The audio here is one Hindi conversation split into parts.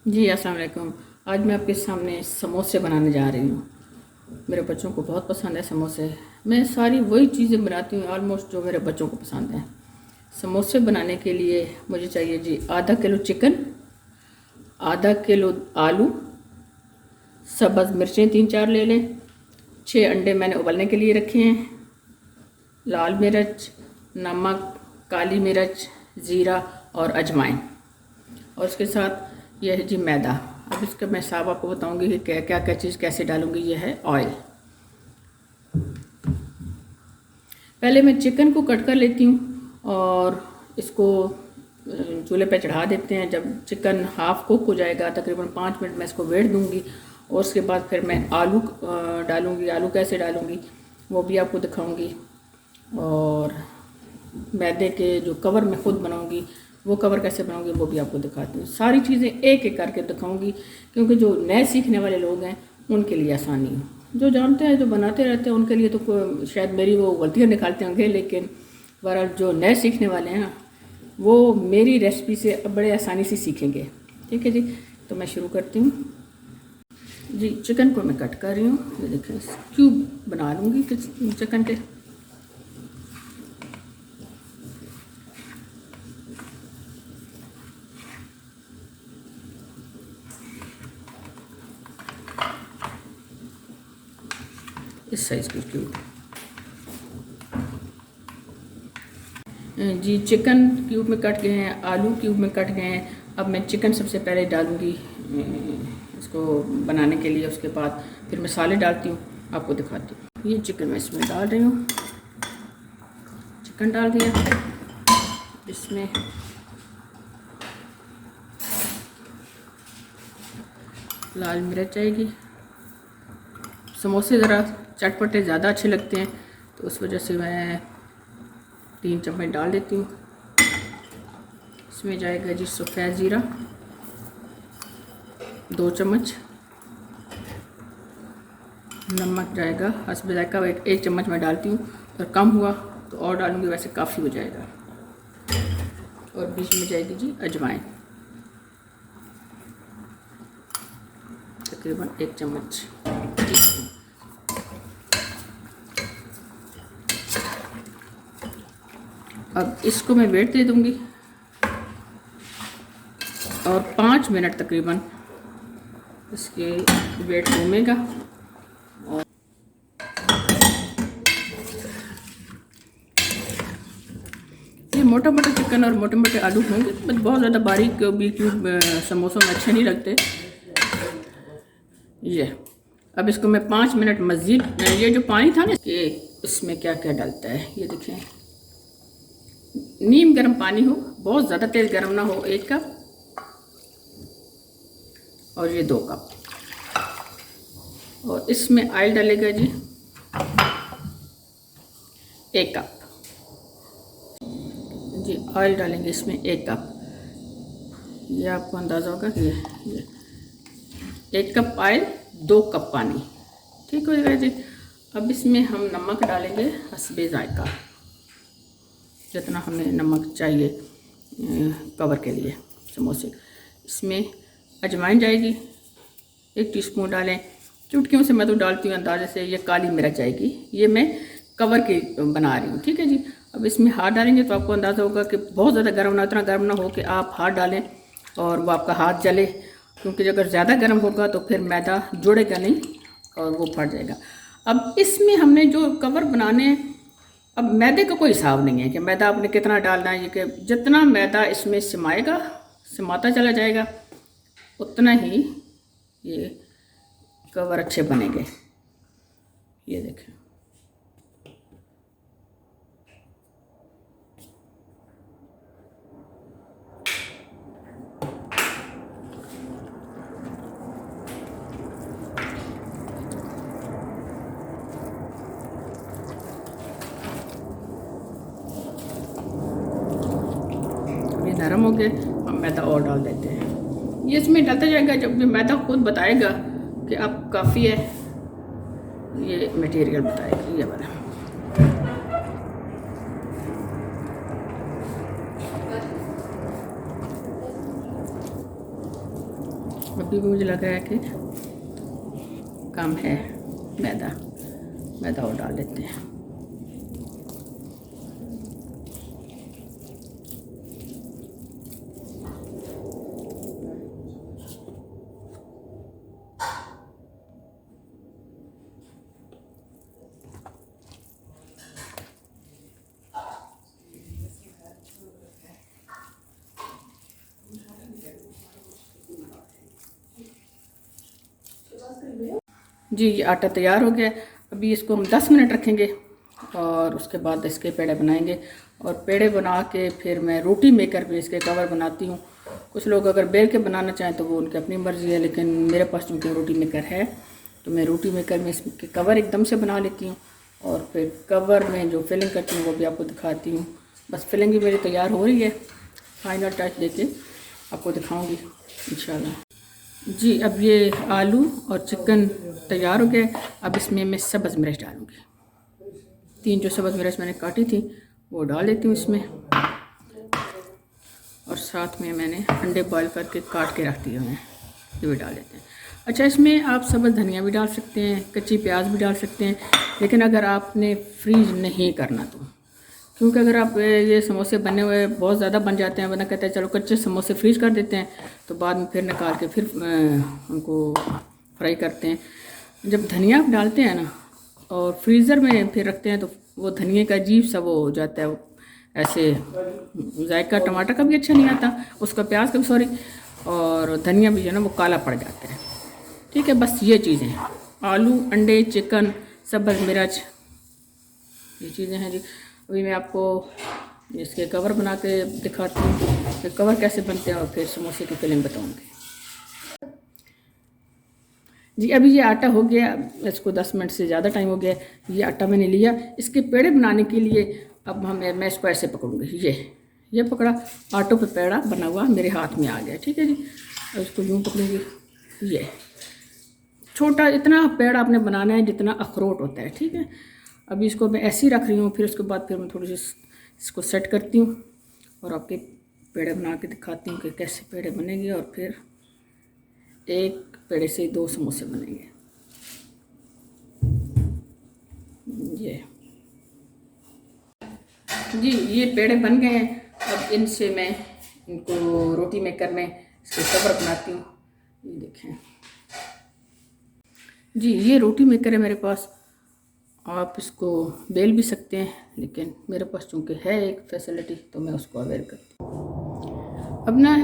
जी अस्सलाम वालेकुम। आज मैं आपके सामने समोसे बनाने जा रही हूँ। मेरे बच्चों को बहुत पसंद है समोसे। मैं सारी वही चीज़ें बनाती हूँ ऑलमोस्ट जो मेरे बच्चों को पसंद है। समोसे बनाने के लिए मुझे चाहिए जी आधा किलो चिकन, आधा किलो आलू, सब्ज़ मिर्चें 3-4 ले लें, 6 अंडे मैंने उबलने के लिए रखे हैं, लाल मिर्च, नमक, काली मिर्च, ज़ीरा और अजवाइन, और उसके साथ यह है जी मैदा। अब इसका मैं साब आपको बताऊंगी कि क्या क्या क्या चीज़ कैसे डालूंगी। यह है ऑयल। पहले मैं चिकन को कट कर लेती हूँ और इसको चूल्हे पे चढ़ा देते हैं। जब चिकन हाफ कुक हो जाएगा तकरीबन 5 मिनट मैं इसको वेट दूंगी, और उसके बाद फिर मैं आलू डालूंगी। आलू कैसे डालूंगी वो भी आपको दिखाऊंगी, और मैदे के जो कवर मैं खुद बनाऊंगी वो कवर कैसे बनाऊंगी वो भी आपको दिखाती हूँ। सारी चीज़ें एक एक करके दिखाऊंगी, क्योंकि जो नए सीखने वाले लोग हैं उनके लिए आसानी है। जो जानते हैं, जो बनाते रहते हैं, उनके लिए तो शायद मेरी वो गलतियाँ निकालते होंगे, लेकिन बहरहाल जो नए सीखने वाले हैं वो मेरी रेसिपी से बड़े आसानी से सीखेंगे। ठीक है जी, तो मैं शुरू करती हूँ। जी चिकन को मैं कट कर रही हूँ। ये देखें, क्यूब बना लूँगी चिकन के। इस साइज़ के क्यूब। जी चिकन क्यूब में कट गए हैं, आलू क्यूब में कट गए हैं। अब मैं चिकन सबसे पहले डालूँगी इसको बनाने के लिए, उसके बाद फिर मसाले डालती हूँ, आपको दिखाती हूँ। ये चिकन मैं इसमें डाल रही हूँ। चिकन डाल दिया। इसमें लाल मिर्च आएगी। समोसे ज़रा चटपटे ज़्यादा अच्छे लगते हैं, तो उस वजह से मैं 3 चम्मच डाल देती हूँ। इसमें जाएगा जी सफ़ेद ज़ीरा 2 चम्मच, नमक जाएगा हस्ब ज़ायक़ा 1 चम्मच मैं डालती हूँ, और कम हुआ तो और डालूँगी, वैसे काफ़ी हो जाएगा। और बीच में जाएगी जी अजवाइन तकरीबन 1 चम्मच। अब इसको मैं वेट दे दूँगी और 5 मिनट तकरीबन इसके वेट घूमेगा। और ये मोटा मोटा चिकन और मोटे मोटे आलू होंगे, बस बहुत ज़्यादा बारीक भी क्यूब समोसों में अच्छे नहीं लगते। ये अब इसको मैं 5 मिनट मज़ीद, ये जो पानी था ना ये इसमें क्या क्या डलता है ये देखें। नीम गर्म पानी हो, बहुत ज़्यादा तेज़ गर्म ना हो, 1 कप, और ये 2 कप। और इसमें ऑयल डालेगा जी 1 कप। जी ऑयल डालेंगे इसमें 1 कप। ये आपको अंदाज़ा होगा कि ये 1 कप ऑयल 2 कप पानी। ठीक हो जाएगा जी। अब इसमें हम नमक डालेंगे हस्बे ज़ायक़ा, जितना हमें नमक चाहिए कवर के लिए समोसे। इसमें अजवाइन जाएगी 1 टीस्पून डालें। चुटकियों से मैं तो डालती हूँ अंदाजे से। ये काली मिर्च आएगी, ये मैं कवर की बना रही हूँ। ठीक है जी। अब इसमें हाथ डालेंगे तो आपको अंदाज़ा होगा कि बहुत ज़्यादा गर्म ना, इतना गर्म ना हो कि आप हाथ डालें और वो आपका हाथ जले, क्योंकि अगर ज़्यादा गर्म होगा तो फिर मैदा जुड़ेगा नहीं और वो फट जाएगा। अब इसमें हमने जो कवर बनाने हैं, अब मैदे का कोई हिसाब नहीं है कि मैदा आपने कितना डालना है। ये कि जितना मैदा इसमें समाएगा, समाता चला जाएगा, उतना ही ये कवर अच्छे बनेंगे। ये देखें, ये नरम हो गए। हम मैदा और डाल देते हैं। ये इसमें डालता जाएगा, जब भी मैदा खुद बताएगा कि अब काफ़ी है, ये मटेरियल बताएगा ये वाला। अभी भी मुझे लग रहा है कि कम है मैदा और डाल देते हैं। जी ये आटा तैयार हो गया। अभी इसको हम 10 मिनट रखेंगे और उसके बाद इसके पेड़े बनाएंगे। और पेड़े बना के फिर मैं रोटी मेकर में इसके कवर बनाती हूँ। कुछ लोग अगर बेल के बनाना चाहें तो वो उनकी अपनी मर्ज़ी है, लेकिन मेरे पास चूँकि रोटी मेकर है तो मैं रोटी मेकर में इसके कवर एकदम से बना लेती हूँ। और फिर कवर में जो फिलिंग करती हूँ वो भी आपको दिखाती हूँ। बस फिलिंग भी मेरी तैयार हो रही है, फाइनल टच देके आपको दिखाऊँगी इंशाल्लाह। जी अब ये आलू और चिकन तैयार हो गए। अब इसमें मैं सब्ज़ मिर्च डालूँगी। 3 जो सब्ज़ मिर्च मैंने काटी थी वो डाल देती हूँ इसमें। और साथ में मैंने अंडे बॉईल करके काट के रख दिए हुए हैं, ये भी डाल देते हैं। अच्छा इसमें आप सब्ज़ धनिया भी डाल सकते हैं, कच्ची प्याज भी डाल सकते हैं, लेकिन अगर आपने फ्रीज नहीं करना तो, क्योंकि अगर आप ये समोसे बने हुए बहुत ज़्यादा बन जाते हैं, वरना कहते हैं चलो कच्चे समोसे फ्रीज कर देते हैं तो बाद में फिर निकाल के फिर उनको फ्राई करते हैं। जब धनिया आप डालते हैं ना और फ्रीज़र में फिर रखते हैं तो वो धनिया का अजीब सा वो हो जाता है, ऐसे जायका टमाटर का भी अच्छा नहीं आता, उसका प्याज का भी सॉरी, और धनिया भी जो है ना वो काला पड़ जाता है। ठीक है, बस ये चीज़ें आलू, अंडे, चिकन, सब्ज़ मिर्च, ये चीज़ें हैं जी। अभी मैं आपको इसके कवर बना के दिखाती हूँ कि कवर कैसे बनते हैं और फिर समोसे की फिलिंग बताऊँगी। जी अभी ये आटा हो गया, इसको 10 मिनट से ज़्यादा टाइम हो गया। ये आटा मैंने लिया इसके पेड़े बनाने के लिए। अब मैं इसको ऐसे पकड़ूँगी, ये पकड़ा, आटो पे पेड़ा बना हुआ मेरे हाथ में आ गया। ठीक है जी, अब इसको यूँ पकड़ूँगी। ये छोटा इतना पेड़ आपने बनाना है जितना अखरोट होता है। ठीक है, अभी इसको मैं ऐसे ही रख रही हूँ, फिर उसके बाद फिर मैं थोड़ी सी इसको सेट करती हूँ और आपके पेड़े बना के दिखाती हूँ कि कैसे पेड़े बनेंगे। और फिर एक पेड़े से 2 समोसे बनेंगे। ये जी ये पेड़े बन गए हैं। अब इनसे मैं इनको रोटी मेकर में इसके कवर बनाती हूँ। ये देखें जी, ये रोटी मेकर है मेरे पास। आप इसको बेल भी सकते हैं, लेकिन मेरे पास चूँकि है एक फैसिलिटी तो मैं उसको अवेयर करती हूँ। अब ना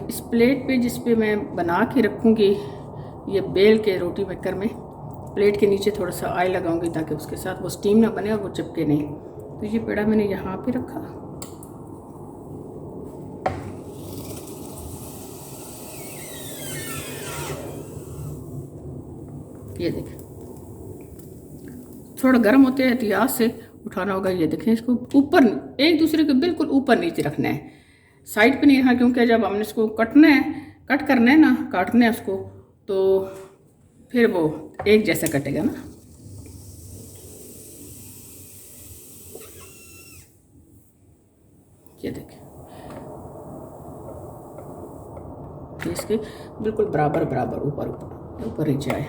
इस प्लेट पे जिस पे मैं बना के रखूँगी, ये बेल के रोटी मेकर में प्लेट के नीचे थोड़ा सा ऑयल लगाऊंगी ताकि उसके साथ वो स्टीम ना बने और वो चिपके नहीं। तो ये पेड़ा मैंने यहाँ पे रखा, ये देखें थोड़ा गर्म होते हैं, एहतियात से उठाना होगा। ये देखें इसको ऊपर एक दूसरे के बिल्कुल ऊपर नीचे रखना है, साइड पे नहीं रखना, क्योंकि जब हमने इसको कट करना है ना, काटना है उसको, तो फिर वो एक जैसा कटेगा ना। ये देखें इसके बिल्कुल बराबर ऊपर नीचे आए।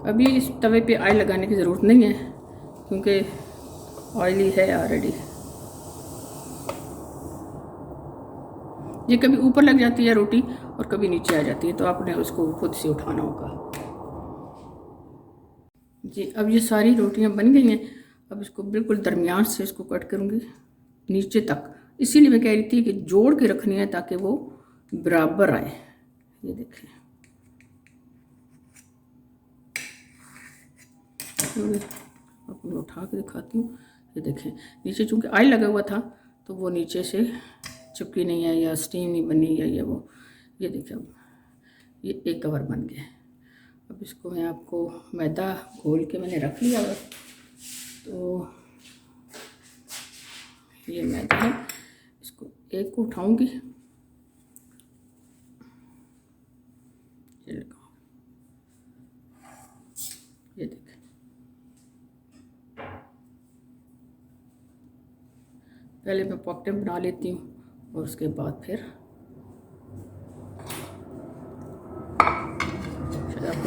अभी इस तवे पे ऑयल लगाने की ज़रूरत नहीं है क्योंकि ऑयली है ऑलरेडी। ये कभी ऊपर लग जाती है रोटी और कभी नीचे आ जाती है, तो आपने उसको खुद से उठाना होगा। जी अब ये सारी रोटियां बन गई हैं। अब इसको बिल्कुल दरमियान से इसको कट करूँगी नीचे तक। इसीलिए मैं कह रही थी कि जोड़ के रखनी है ताकि वो बराबर आए। ये देखें आपको उठा के दिखाती हूँ। ये देखें नीचे चूँकि ऑयल लगा हुआ था तो वो नीचे से चिपकी नहीं है या स्टीम नहीं बनी है, या वो ये देखिए अब ये एक कवर बन गया। अब इसको मैं आपको मैदा घोल के मैंने रख लिया है, तो ये मैदा है, इसको एक को उठाऊंगी, ये देखें पहले मैं पॉकेट बना लेती हूँ और उसके बाद फिर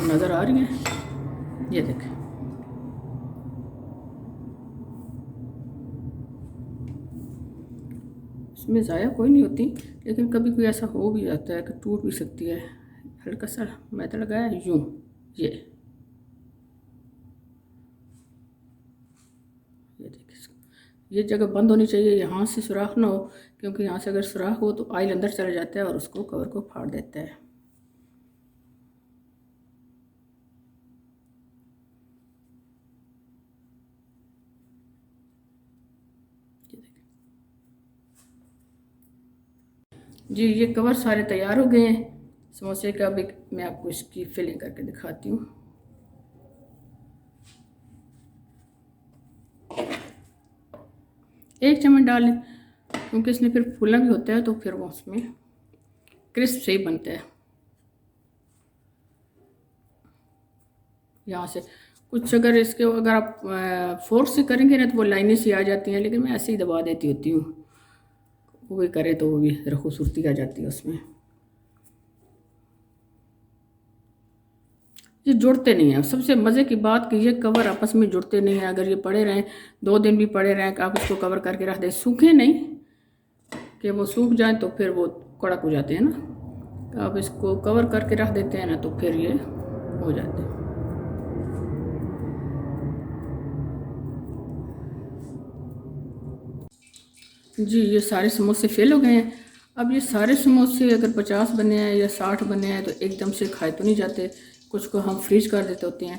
नज़र आ रही हैं, ये देखें। इसमें ज़ाया कोई नहीं होती, लेकिन कभी कोई ऐसा हो भी जाता है कि टूट भी सकती है। हल्का सा मैदा लगाया यूँ, ये देखिए, ये जगह बंद होनी चाहिए, यहाँ से सुराख ना हो, क्योंकि यहाँ से अगर सुराख हो तो ऑयल अंदर चला जाता है और उसको कवर को फाड़ देता है। जी ये कवर सारे तैयार हो गए हैं समोसे का। भी मैं आपको इसकी फिलिंग करके दिखाती हूँ। एक चम्मच डाल लें, क्योंकि इसमें फिर फूला भी होता है तो फिर वो उसमें क्रिस्प सही बनता है। यहाँ से कुछ अगर इसके अगर आप फोर्स से करेंगे ना तो वो लाइनें सी आ जाती हैं, लेकिन मैं ऐसे ही दबा देती होती हूँ। वो भी करे तो वो भी खूबसूरती आ जाती है उसमें। ये जुड़ते नहीं हैं। सबसे मज़े की बात कि ये कवर आपस में जुड़ते नहीं हैं। अगर ये पड़े रहें 2 दिन भी पड़े रहें, कि आप इसको कवर करके रख दें, सूखे नहीं कि वो सूख जाए तो फिर वो कड़क हो जाते हैं ना, तो आप इसको कवर करके रख देते हैं ना तो फिर ये हो जाते हैं। जी ये सारे समोसे फेल हो गए हैं। अब ये सारे समोसे अगर 50 बने हैं या 60 बने हैं तो एकदम से खाए तो नहीं जाते, कुछ को हम फ्रीज कर देते होते हैं।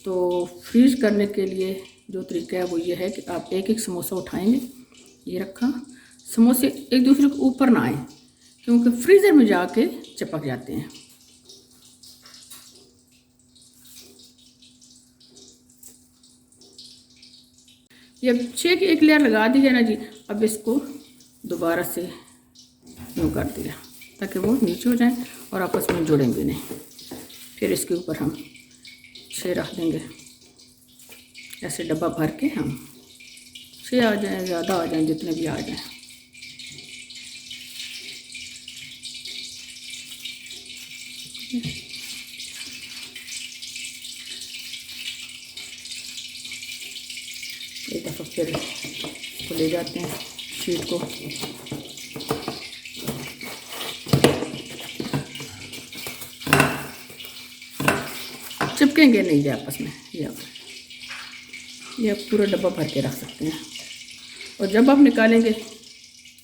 तो फ्रीज करने के लिए जो तरीका है वो ये है कि आप एक एक समोसा उठाएंगे, ये रखा, समोसे एक दूसरे के ऊपर ना आए, क्योंकि फ्रीज़र में जाके चिपक जाते हैं। ये अब 6 की एक लेयर लगा दी है ना जी। अब इसको दोबारा से यूँ कर दिया ताकि वो नीचे हो जाए और आपस में जुड़ेंगे नहीं। फिर इसके ऊपर हम 6 रख देंगे, ऐसे डब्बा भर के हम 6 आ जाएँ, ज़्यादा आ जाएँ, जितने भी आ जाएँ। एक दफ़ा फिर इसको ले जाते हैं शीट को, चिपकेंगे नहीं ये आपस में। ये आप पूरा डब्बा भर के रख सकते हैं। और जब आप निकालेंगे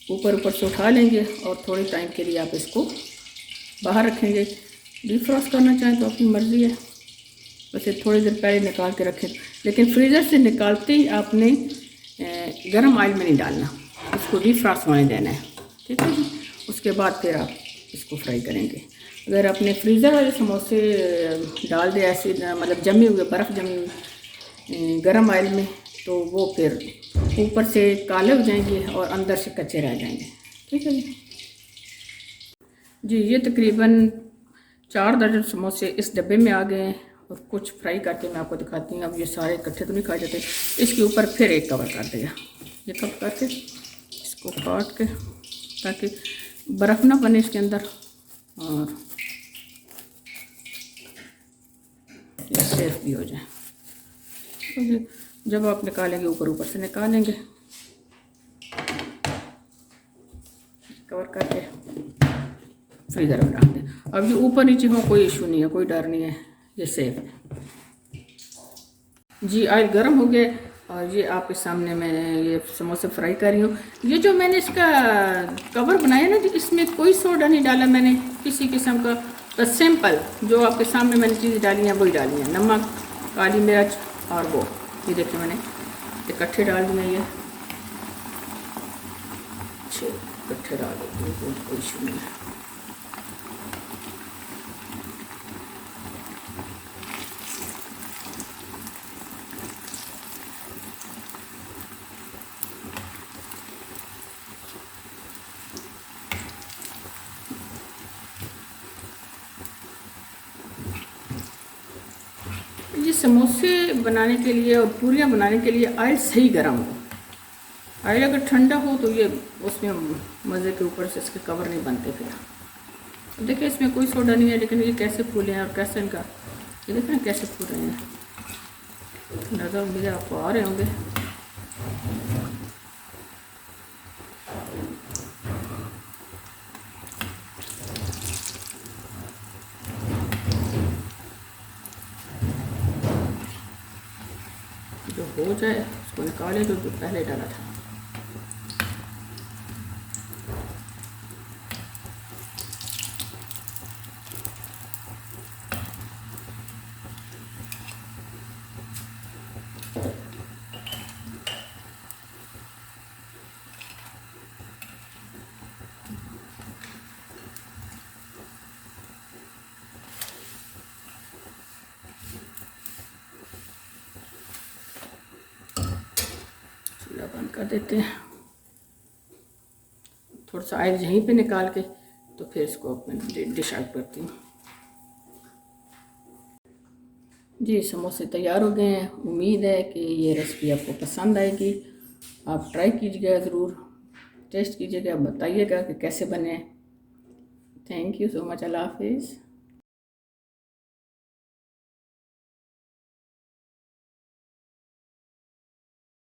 ऊपर से उठा लेंगे और थोड़े टाइम के लिए आप इसको बाहर रखेंगे। डीप फ्रॉस्ट करना चाहें तो अपनी मर्ज़ी है, वैसे थोड़ी देर पहले निकाल के रखें, लेकिन फ्रीज़र से निकालते ही आपने गर्म ऑयल में नहीं डालना, इसको डीप फ्रॉस्ट होने देना है, ठीक है जी। उसके बाद फिर आप इसको फ्राई करेंगे। अगर आपने फ्रीज़र वाले समोसे डाल दिया ऐसे, मतलब जमे हुए बर्फ़ जमी हुई गर्म ऑयल में, तो वो फिर ऊपर से काले हो जाएंगे और अंदर से कच्चे रह जाएंगे, ठीक है जी। ये तकरीबन 4 दर्जन समोसे इस डब्बे में आ गए हैं और कुछ फ्राई करके मैं आपको दिखाती हूँ। अब ये सारे इकट्ठे तो नहीं खाए जाते, इसके ऊपर फिर एक कवर कर दिया, ये कवर करके इसको काट के ताकि बर्फ़ ना बने इसके अंदर और ये सेफ भी हो जाए। तो जब आप निकालेंगे ऊपर से निकालेंगे, कवर करके फ्रीज़र में रख दें। अब ये ऊपर नीचे हो कोई इशू नहीं है, कोई डर नहीं है, ये सेफ है जी। ऑयल गर्म हो गया और ये आपके सामने मैं ये समोसे फ्राई कर रही हूँ। ये जो मैंने इसका कवर बनाया ना जी, इसमें कोई सोडा नहीं डाला मैंने किसी किस्म का, बस सिंपल जो आपके सामने मैंने चीज़ें डाली हैं वही डाली हैं, नमक, काली मिर्च और वो ये देखिए मैंने इकट्ठे डाल दिए, ये अच्छे इकट्ठे डाल देते हैं, कोई इशू नहीं है। ये समोसे बनाने के लिए और पूरियाँ बनाने के लिए ऑयल सही गर्म हो। ऑयल अगर ठंडा हो तो ये उसमें मज़े के ऊपर से इसके कवर नहीं बनते। फिर देखिए इसमें कोई सोडा नहीं है, लेकिन ये कैसे फूले हैं और कैसे इनका ये देखें कैसे फूल रहे हैं, नज़र मुझे आपको आ रहे होंगे। जो हो जाए उसको निकाले जो पहले डाला था। चूल्हा बंद कर देते हैं। थोड़ा सा ऑयल यहीं पे निकाल के तो फिर इसको अपने डिश आउट करती हूँ। जी समोसे तैयार हो गए हैं। उम्मीद है कि ये रेसिपी आपको पसंद आएगी। आप ट्राई कीजिएगा, ज़रूर टेस्ट कीजिएगा, बताइएगा कि कैसे बने। Thank you so much. अल्लाह हाफिज़।